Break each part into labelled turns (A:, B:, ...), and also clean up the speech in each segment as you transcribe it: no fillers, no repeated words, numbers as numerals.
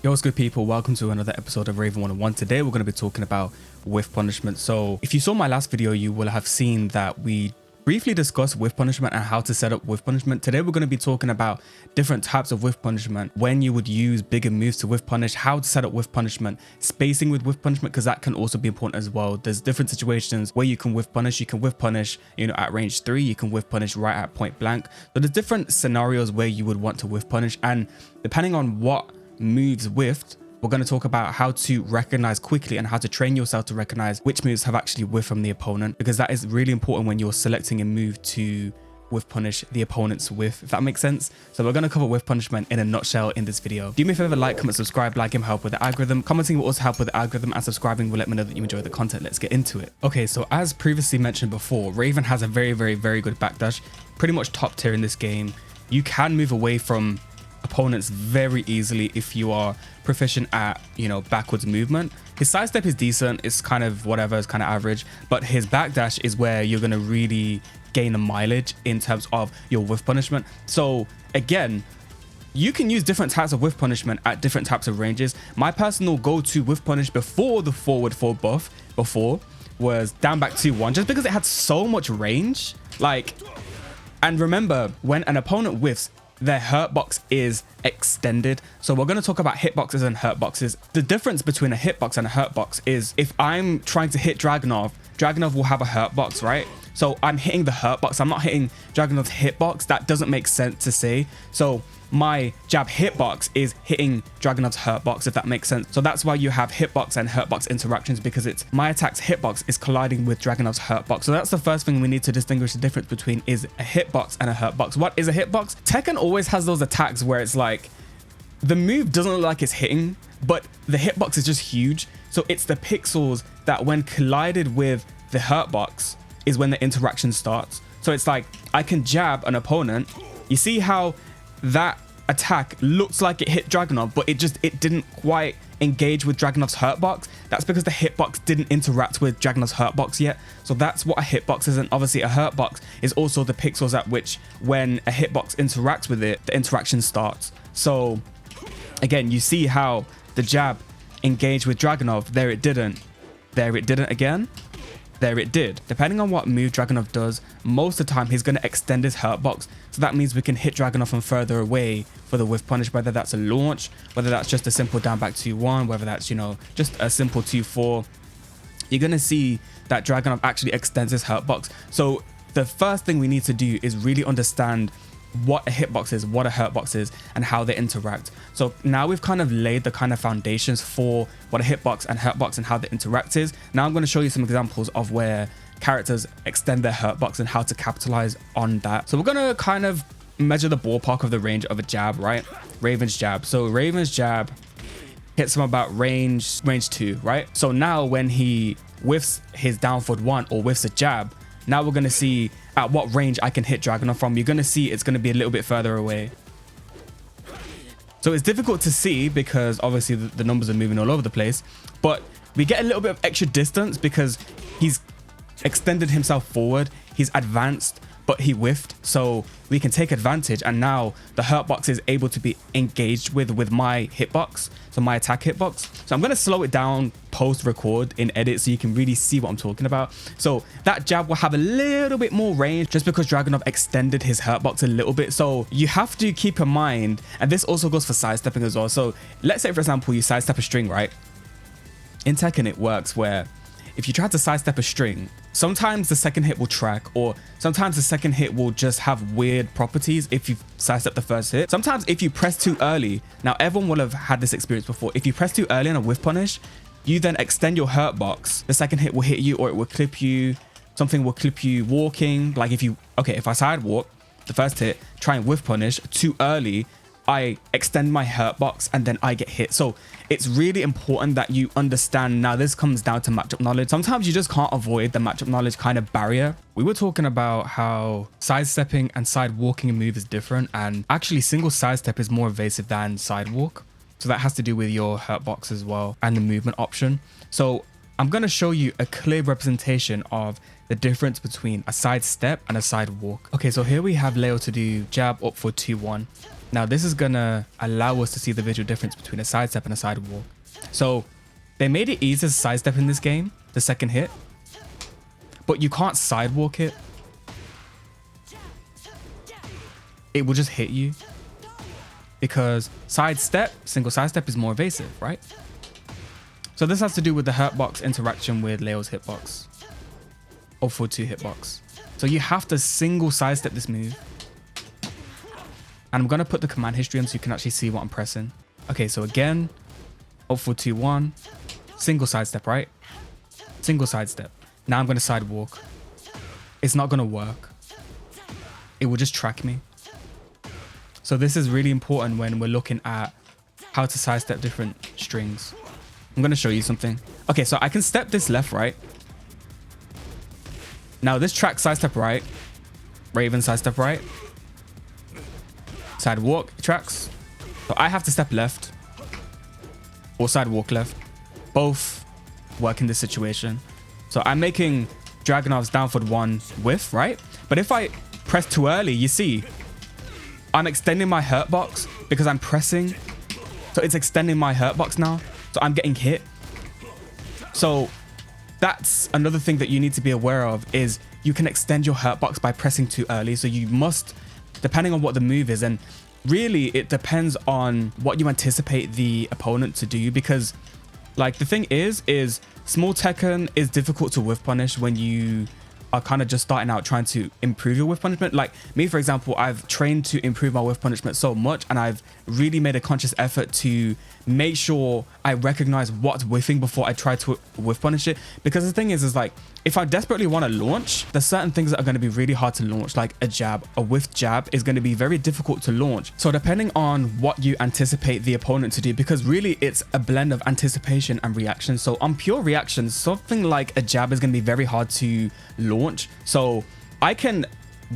A: Yo, what's good people? Welcome to another episode of Raven 101. Today we're going to be talking about whiff punishment. So if you saw my last video, you will have seen that we briefly discussed whiff punishment and how to set up whiff punishment. Today we're going to be talking about different types of whiff punishment, when you would use bigger moves to whiff punish, how to set up whiff punishment, spacing with whiff punishment, because that can also be important as well. There's different situations where you can whiff punish. You can whiff punish, at range 3, you can whiff punish right at point blank. So there's different scenarios where you would want to whiff punish, and depending on what moves whiffed, we're going to talk about how to recognize quickly and how to train yourself to recognize which moves have actually whiffed from the opponent, because that is really important when you're selecting a move to whiff punish the opponent's whiff, if that makes sense. So we're going to cover whiff punishment in a nutshell in this video. Do me a favor, like, comment, subscribe. Liking will help with the algorithm, commenting will also help with the algorithm, and subscribing will let me know that you enjoy the content. Let's get into it. Okay, so as previously mentioned before, Raven has a very good backdash, pretty much top tier in this game. You can move away from opponents very easily if you are proficient at backwards movement. His sidestep is decent, it's kind of whatever, it's kind of average, but his backdash is where you're going to really gain the mileage in terms of your whiff punishment. So again, you can use different types of whiff punishment at different types of ranges. My personal go-to whiff punish before the forward 4 buff was down back 2-1, just because it had so much range. And remember, when an opponent whiffs, their Hurtbox is extended. So we're going to talk about hitboxes and Hurtboxes. The difference between a hitbox and a Hurtbox is if I'm trying to hit Dragunov will have a Hurtbox, right? So I'm hitting the Hurtbox, I'm not hitting Dragunov's hitbox. That doesn't make sense to say. So my jab hitbox is hitting Dragunov's Hurtbox, if that makes sense. So that's why you have hitbox and Hurtbox interactions, because it's my attack's hitbox is colliding with Dragunov's Hurtbox. So that's the first thing we need to distinguish the difference between is a hitbox and a Hurtbox. What is a hitbox? Tekken always has those attacks where it's like the move doesn't look like it's hitting, but the hitbox is just huge. So it's the pixels that when collided with the Hurtbox is when the interaction starts. So it's like I can jab an opponent. You see how that attack looks like it hit Dragunov, but it didn't quite engage with Dragunov's Hurtbox. That's because the hitbox didn't interact with Dragunov's Hurtbox yet. So that's what a hitbox is. And obviously a Hurtbox is also the pixels at which when a hitbox interacts with it, the interaction starts. So again, you see how the jab engaged with Dragunov. There it didn't. There it didn't again. There it did. Depending on what move Dragunov does, most of the time he's going to extend his Hurtbox. So that means we can hit Dragunov from further away for the whiff punish, whether that's a launch, whether that's just a simple down back 2-1, whether that's, just a simple 2-4. You're going to see that Dragunov actually extends his Hurtbox. So the first thing we need to do is really understand what a hitbox is, what a Hurtbox is, and how they interact. So now we've kind of laid the kind of foundations for what a hitbox and Hurtbox and how they interact is. Now I'm going to show you some examples of where characters extend their Hurtbox and how to capitalize on that. So we're going to kind of measure the ballpark of the range of a jab, right? Raven's jab. So Raven's jab hits him about range 2, right? So now when he whiffs his down forward 1 or whiffs a jab, now we're going to see at what range I can hit Dragunov from. You're going to see it's going to be a little bit further away. So it's difficult to see because obviously the numbers are moving all over the place, but we get a little bit of extra distance because he's extended himself forward, he's advanced, but he whiffed. So we can take advantage, and now the Hurtbox is able to be engaged with my hitbox, so my attack hitbox. So I'm going to slow it down post record in edit so you can really see what I'm talking about. So that jab will have a little bit more range just because Dragunov extended his Hurtbox a little bit. So you have to keep in mind, and this also goes for sidestepping as well. So let's say, for example, you sidestep a string, right? In Tekken it works where if you try to sidestep a string, sometimes the second hit will track, or sometimes the second hit will just have weird properties if you sidestep the first hit. Sometimes if you press too early, now everyone will have had this experience before, if you press too early on a whiff punish, you then extend your Hurtbox, the second hit will hit you, or it will clip you, something will clip you walking. Like if I sidewalk, the first hit, try and whiff punish too early, I extend my Hurtbox and then I get hit. So it's really important that you understand. Now this comes down to matchup knowledge. Sometimes you just can't avoid the matchup knowledge kind of barrier. We were talking about how sidestepping and sidewalking a move is different, and actually single sidestep is more evasive than sidewalk. So that has to do with your Hurtbox as well and the movement option. So I'm going to show you a clear representation of the difference between a sidestep and a sidewalk. Okay, so here we have Leo to do jab up for 2-1. Now this is gonna allow us to see the visual difference between a sidestep and a sidewalk. So they made it easy to sidestep in this game, the second hit, but you can't sidewalk it. It will just hit you because sidestep, single sidestep is more evasive, right? So this has to do with the Hurtbox interaction with Leo's hitbox. 042 hitbox. So you have to single sidestep this move. And I'm going to put the command history on so you can actually see what I'm pressing. Okay, so again, 0421, single sidestep, right? Single sidestep. Now I'm going to sidewalk. It's not going to work. It will just track me. So this is really important when we're looking at how to sidestep different strings. I'm going to show you something. Okay, so I can step this left, right? Now this track sidestep right. Raven sidestep right. Sidewalk tracks. So I have to step left or sidewalk left. Both work in this situation. So I'm making Dragunov's down forward 1 whiff, right? But if I press too early, you see, I'm extending my Hurtbox because I'm pressing. So it's extending my Hurtbox now. So I'm getting hit. So that's another thing that you need to be aware of is you can extend your Hurtbox by pressing too early. So you must, depending on what the move is, and really it depends on what you anticipate the opponent to do, because like the thing is small Tekken is difficult to whiff punish when you are kind of just starting out trying to improve your whiff punishment. Like me, for example, I've trained to improve my whiff punishment so much, and I've really made a conscious effort to make sure I recognize what's whiffing before I try to whiff punish it. Because the thing is like, if I desperately want to launch, there's certain things that are going to be really hard to launch, like a jab. A whiff jab is going to be very difficult to launch. So depending on what you anticipate the opponent to do, because really it's a blend of anticipation and reaction. So on pure reaction, something like a jab is going to be very hard to launch. So I can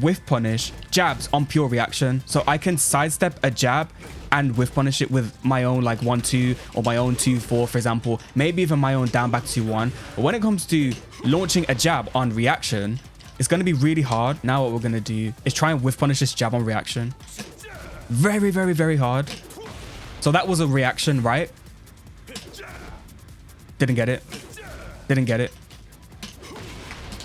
A: whiff punish jabs on pure reaction. So I can sidestep a jab and whiff punish it with my own like 1-2 or my own 2-4, for example, maybe even my own down back 2-1. But when it comes to launching a jab on reaction, it's going to be really hard. Now what we're going to do is try and whiff punish this jab on reaction. Very, very, very hard. So that was a reaction, right? Didn't get it. Didn't get it.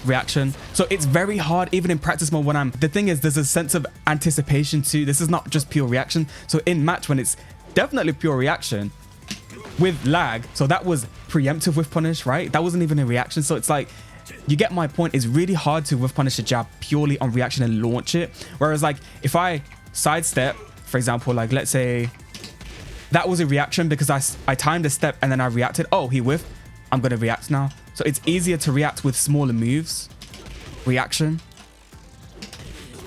A: Reaction. So it's very hard even in practice mode when the thing is, there's a sense of anticipation too. This is not just pure reaction. So in match, when it's definitely pure reaction with lag, so that was preemptive whiff punish, right? That wasn't even a reaction. So it's like, you get my point. It's really hard to whiff punish a jab purely on reaction and launch it. Whereas like if I sidestep, for example, like let's say that was a reaction because I timed a step and then I reacted. Oh, he whiffed. I'm going to react now. So it's easier to react with smaller moves. Reaction.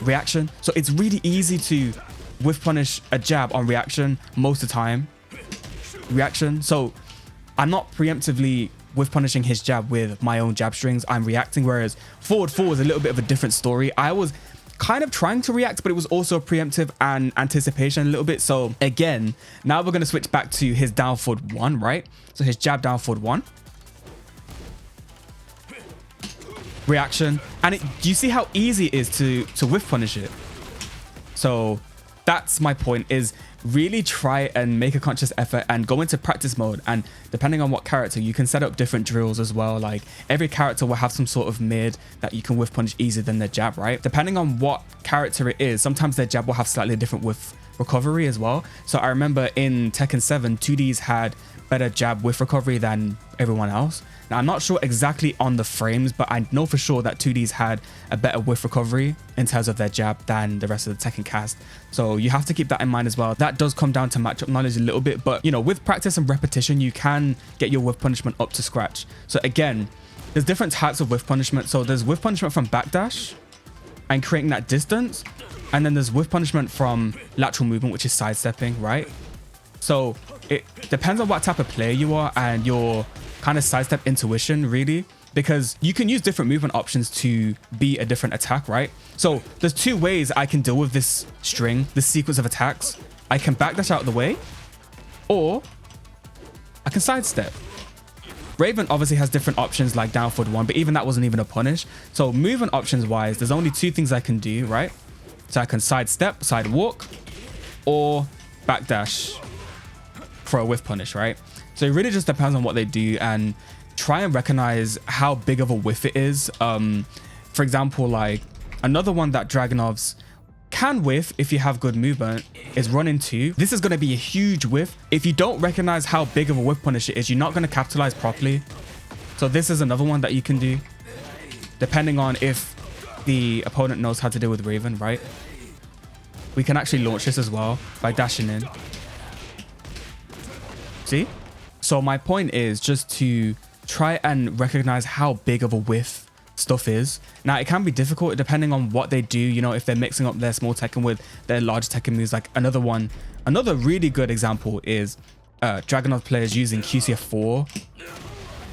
A: Reaction. So it's really easy to whiff punish a jab on reaction most of the time. Reaction. So I'm not preemptively whiff punishing his jab with my own jab strings. I'm reacting, whereas forward 4 is a little bit of a different story. I was kind of trying to react, but it was also preemptive and anticipation a little bit. So again, now we're going to switch back to his down forward 1, right? So his jab down forward 1. Reaction. And do you see how easy it is to whiff punish it? So that's my point, is really try and make a conscious effort and go into practice mode. And depending on what character, you can set up different drills as well. Like every character will have some sort of mid that you can whiff punish easier than their jab, right? Depending on what character it is, sometimes their jab will have slightly different whiff recovery as well. So I remember in Tekken 7, 2Ds had better jab whiff recovery than everyone else. Now, I'm not sure exactly on the frames, but I know for sure that 2Ds had a better whiff recovery in terms of their jab than the rest of the Tekken cast. So you have to keep that in mind as well. That does come down to matchup knowledge a little bit, but you know, with practice and repetition, you can get your whiff punishment up to scratch. So again, there's different types of whiff punishment. So there's whiff punishment from backdash and creating that distance. And then there's whiff punishment from lateral movement, which is sidestepping, right? So it depends on what type of player you are and your kind of sidestep intuition, really, because you can use different movement options to be a different attack, right? So there's 2 ways I can deal with this string, this sequence of attacks. I can backdash out of the way, or I can sidestep. Raven obviously has different options like down forward 1, but even that wasn't even a punish. So movement options wise, there's only 2 things I can do, right? So I can sidestep, sidewalk, or backdash for a whiff punish, right? So it really just depends on what they do, and try and recognize how big of a whiff it is. For example, like another one that Dragunov's can whiff if you have good movement is run into. This is going to be a huge whiff. If you don't recognize how big of a whiff punish it is, you're not going to capitalize properly. So this is another one that you can do depending on if the opponent knows how to deal with Raven, right? We can actually launch this as well by dashing in. See? So my point is just to try and recognize how big of a whiff stuff is. Now it can be difficult depending on what they do, you know, if they're mixing up their small Tekken with their large Tekken moves. Like another really good example is Dragunov players using QCF4,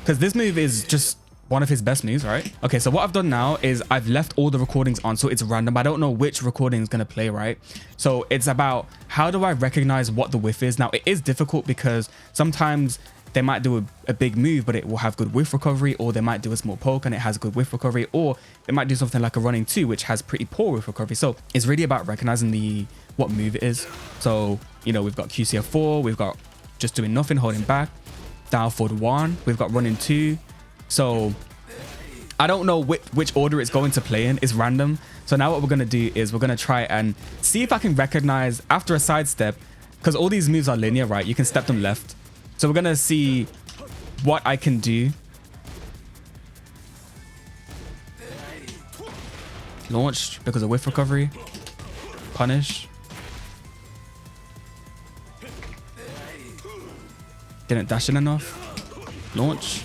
A: because this move is just one of his best moves, right? Okay, so what I've done now is I've left all the recordings on, so it's random. I don't know which recording is going to play, right? So it's about how do I recognize what the whiff is. Now it is difficult because sometimes they might do a big move, but it will have good whiff recovery, or they might do a small poke and it has good whiff recovery, or they might do something like a running 2, which has pretty poor whiff recovery. So it's really about recognizing what move it is. So, you know, we've got QCF4, we've got just doing nothing, holding back, down forward 1, we've got running 2. So I don't know which order it's going to play in. It's random. So now what we're going to do is we're going to try and see if I can recognize after a sidestep, because all these moves are linear, right? You can step them left. So we're going to see what I can do. Launch because of whiff recovery. Punish. Didn't dash in enough. Launch.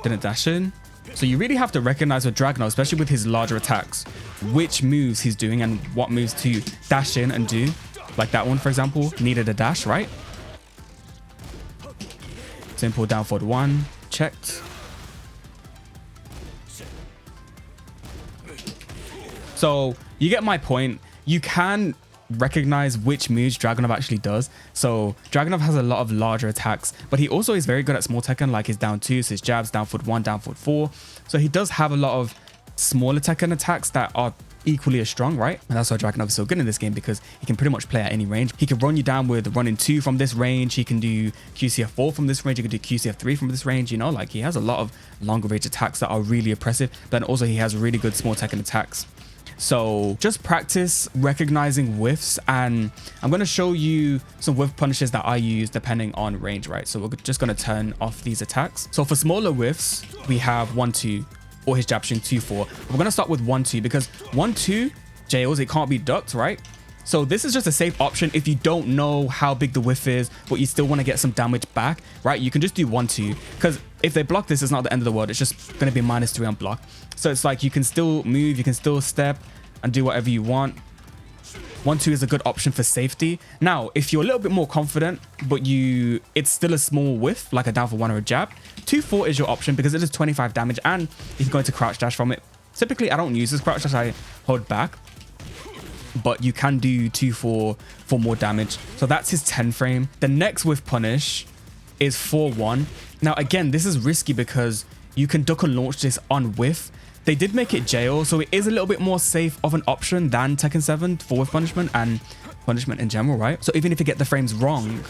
A: Didn't dash in. So you really have to recognize with Dragunov, especially with his larger attacks, which moves he's doing and what moves to dash in and do. Like that one, for example, needed a dash, right? Simple down forward 1, checked. So you get my point. You can recognize which moves Dragunov actually does. So Dragunov has a lot of larger attacks, but he also is very good at small Tekken, like his down 2s, his jabs, down forward 1, down forward 4. So he does have a lot of smaller Tekken attacks that are equally as strong, right? And that's why Dragunov is so good in this game, because he can pretty much play at any range. He can run you down with running 2 from this range. He can do QCF4 from this range. He can do QCF3 from this range. You know, like he has a lot of longer range attacks that are really oppressive. But also he has really good small Tekken attacks. So just practice recognizing whiffs, and I'm going to show you some whiff punishes that I use depending on range, right? So we're just going to turn off these attacks. So for smaller whiffs, we have 1-2 or his jab string 2-4. We're going to start with 1-2 because 1-2 jails, it can't be ducked, right? So this is just a safe option if you don't know how big the whiff is, but you still want to get some damage back, right? You can just do 1-2, because if they block this, it's not the end of the world. It's just going to be -3 on block. So it's like you can still move, you can still step and do whatever you want. 1-2 is a good option for safety. Now, if you're a little bit more confident, but it's still a small whiff, like a down for 1 or a jab, 2-4 is your option because it does 25 damage and you can go into crouch dash from it. Typically, I don't use this crouch dash, I hold back, but you can do 2-4 for more damage. So that's his 10 frame. The next whiff punish is 4-1. Now, again, this is risky because you can duck and launch this on whiff. They did make it jail, so it is a little bit more safe of an option than Tekken 7 for whiff punishment and punishment in general, right? So even if you get the frames wrong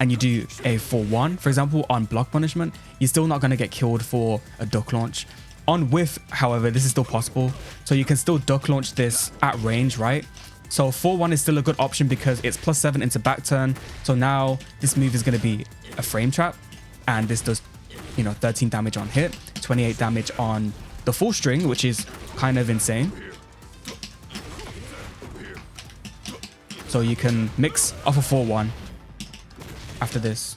A: and you do a 4-1, for example, on block punishment, you're still not going to get killed for a duck launch. On whiff, however, this is still possible. So you can still duck launch this at range, right? So 4-1 is still a good option because it's +7 into back turn. So now this move is going to be a frame trap, and this does, you know, 13 damage on hit, 28 damage on the full string, which is kind of insane. So you can mix off a 4-1 after this.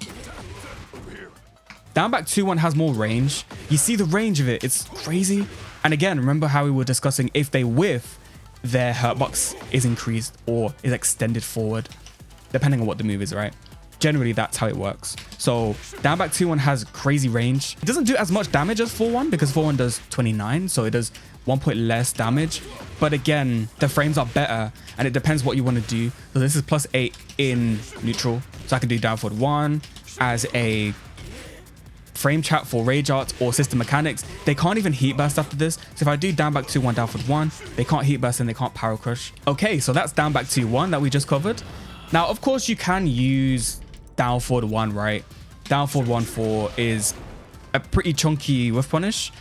A: Down back 2-1 has more range. You see the range of it, it's crazy. And again, remember how we were discussing if they whiff, their hurtbox is increased or is extended forward, depending on what the move is, right? Generally, that's how it works. So down back 2-1 has crazy range. It doesn't do as much damage as 4-1 because 4-1 does 29, so it does 1 point less damage. But again, the frames are better and it depends what you want to do. So this is +8 in neutral, so I can do down forward 1 as a frame chat for rage arts or system mechanics, they can't even heat burst after this. So if I do down back 2-1, down forward 1, they can't heat burst and they can't power crush. Okay, so that's down back 2-1 that we just covered. Now, of course, you can use down forward 1, right? Down forward 1-4 is a pretty chunky whiff punish.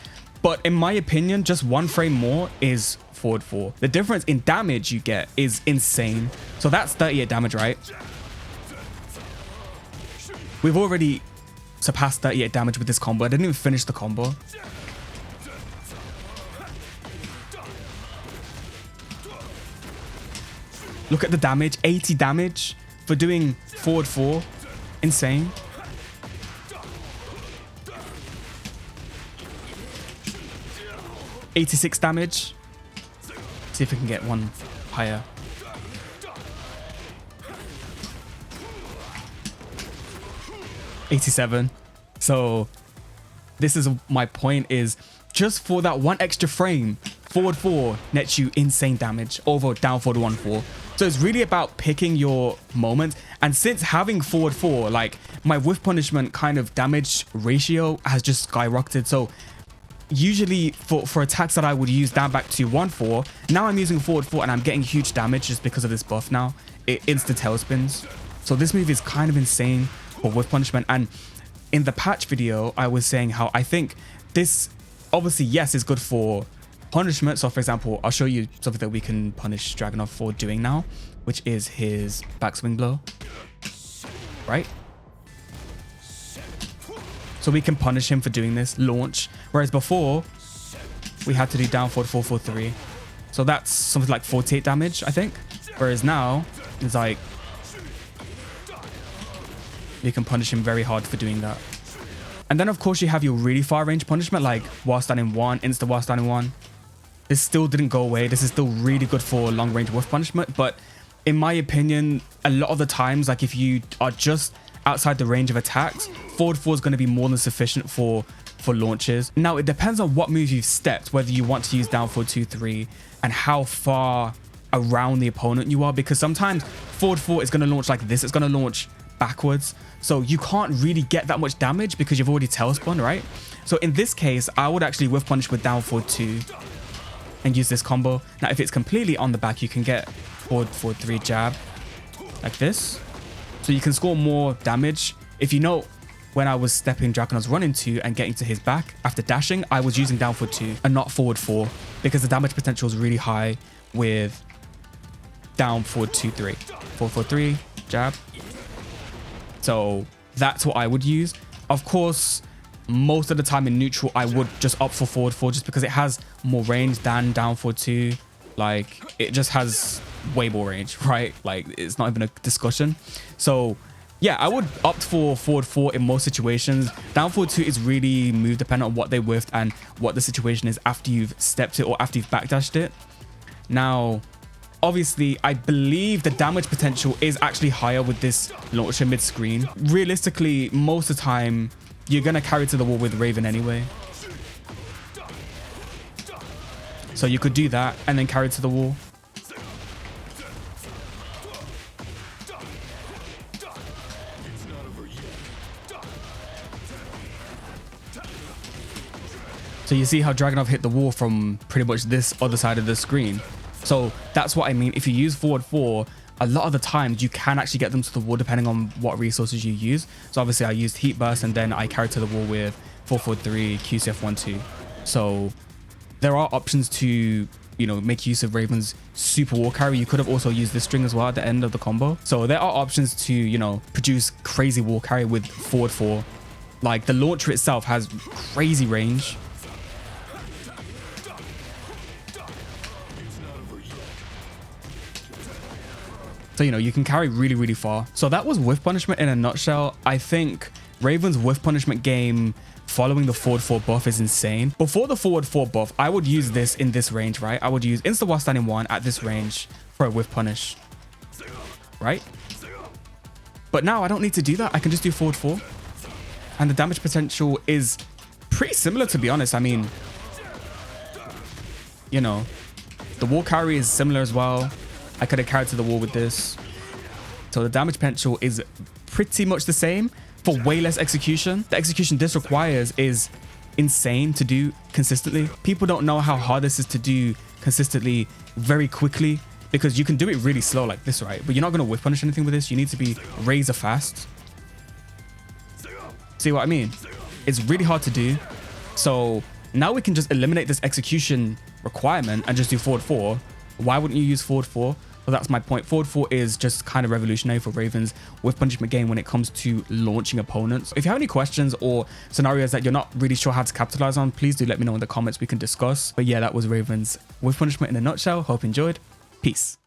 A: But in my opinion, just 1 frame more is forward 4. The difference in damage you get is insane. So that's 38 damage, right? We've already surpassed 38 damage with this combo. I didn't even finish the combo. Look at the damage. 80 damage for doing forward 4. Insane. $86 damage. See if we can get one higher. $87. So this is my point, is just for that 1 extra frame, forward 4 nets you insane damage over down forward 1-4. So it's really about picking your moment. And since having forward 4, like my whiff punishment kind of damage ratio has just skyrocketed. So usually for attacks that I would use down back to 1-4, now I'm using forward 4 and I'm getting huge damage just because of this buff now. It insta tailspins. So this move is kind of insane for whiff punishment. And in the patch video, I was saying how I think this obviously, yes, is good for punishment. So for example, I'll show you something that we can punish Dragunov for doing now, which is his backswing blow, right? So we can punish him for doing this launch, whereas before we had to do down forward 4-4-3. So that's something like 48 damage, I think. Whereas now it's like you can punish him very hard for doing that. And then of course you have your really far range punishment, like while standing 1, insta while standing 1. This still didn't go away. This is still really good for long range whiff punishment. But in my opinion, a lot of the times, like if you are just outside the range of attacks, forward 4 is going to be more than sufficient for launches. Now it depends on what move you've stepped, whether you want to use down forward 2-3 and how far around the opponent you are, because sometimes forward 4 is going to launch like this. It's going to launch backwards. So you can't really get that much damage because you've already tailspun, right? So in this case, I would actually whiff punish with down forward 2 and use this combo. Now, if it's completely on the back, you can get forward 3 jab like this. So you can score more damage. If you know, when I was stepping Dragunov's run into and getting to his back after dashing, I was using down forward 2 and not forward 4 because the damage potential is really high with down forward 2-3. 4-4-3 jab. So that's what I would use. Of course, most of the time in neutral, I would just opt for forward 4 just because it has more range than down forward 2. Like it just has way more range, right? Like it's not even a discussion. So yeah, I would opt for forward 4 in most situations. Down forward 2 is really move dependent on what they whiffed and what the situation is after you've stepped it or after you've backdashed it. Now, obviously, I believe the damage potential is actually higher with this launcher mid-screen. Realistically, most of the time, you're going to carry to the wall with Raven anyway. So you could do that and then carry to the wall. So you see how Dragunov hit the wall from pretty much this other side of the screen. So that's what I mean. If you use forward 4, a lot of the times you can actually get them to the wall depending on what resources you use. So obviously I used Heat Burst and then I carried to the wall with 4-4-3, QCF 1-2. So there are options to, you know, make use of Raven's super wall carry. You could have also used this string as well at the end of the combo. So there are options to, you know, produce crazy wall carry with forward 4. Like the launcher itself has crazy range. So, you know, you can carry really, really far. So that was whiff punishment in a nutshell. I think Raven's whiff punishment game following the forward 4 buff is insane. Before the forward 4 buff, I would use this in this range, right? I would use insta while standing 1 at this range for a whiff punish, right? But now I don't need to do that. I can just do forward 4. And the damage potential is pretty similar, to be honest. I mean, you know, the wall carry is similar as well. I could have carried to the wall with this. So the damage potential is pretty much the same. for way less execution. The execution this requires is insane to do consistently. People don't know how hard this is to do consistently very quickly, because you can do it really slow like this, right? But you're not going to whiff punish anything with this. You need to be razor fast. See what I mean? It's really hard to do. So now we can just eliminate this execution requirement and just do forward 4. Why wouldn't you use forward 4? Well, that's my point. Forward 4 is just kind of revolutionary for Raven's whiff punishment game when it comes to launching opponents. If you have any questions or scenarios that you're not really sure how to capitalize on, please do let me know in the comments. We can discuss. But yeah, that was Raven's whiff punishment in a nutshell. Hope you enjoyed. Peace.